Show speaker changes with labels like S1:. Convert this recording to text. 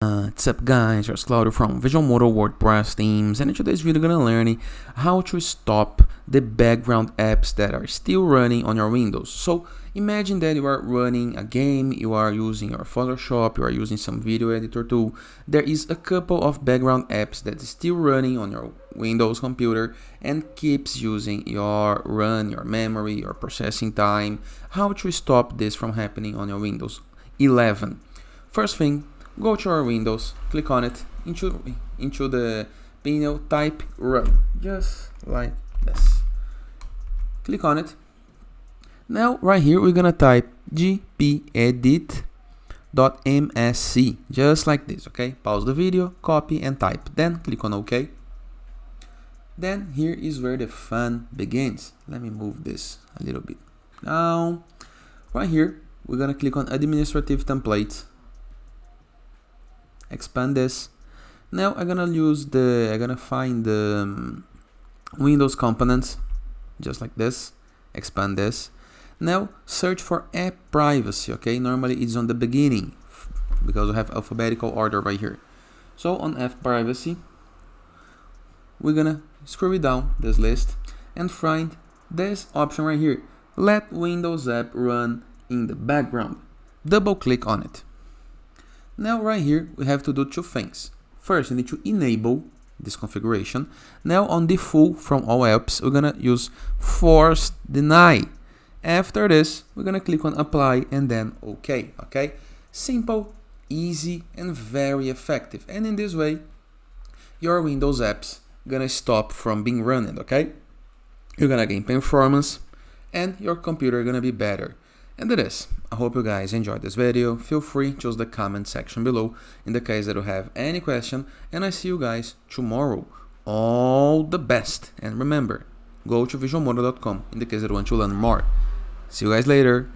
S1: What's up guys, it's Claudio from Visualmodo WordPress themes, and in today's video we're gonna learn how to stop the background apps that are still running on your Windows. So imagine that you are running a game, you are using your Photoshop, you are using some video editor tool. There is a couple of background apps that is still running on your Windows computer and keeps using your your memory, your processing time. How to stop this from happening on your Windows 11? First thing, go to your Windows, click on it, into the panel, type run, just like this. Click on it. Now right here we're gonna type gpedit.msc, just like this, okay? Pause the video, copy and type, then click on OK. Then here is where the fun begins. Let me move this a little bit. Now, right here, we're gonna click on administrative templates. Expand this. Now I'm gonna find the Windows components, just like this. Expand this. Now search for app privacy. Okay, normally it's on the beginning because we have alphabetical order right here. So on app privacy, we're gonna scroll it down this list and find this option right here. Let Windows app run in the background. Double click on it. Now right here we have to do two things. First, you need to enable this configuration. Now on default from all apps, we're gonna use force deny. After this, we're gonna click on apply and then OK. Okay, simple, easy, and very effective. And in this way, your Windows apps gonna stop from being run. Okay, you're gonna gain performance, and your computer gonna be better. And that is, I hope you guys enjoyed this video. Feel free to use the comment section below in the case that you have any question, and I see you guys tomorrow. All the best, and remember, go to visualmodo.com in the case that you want to learn more. See you guys later.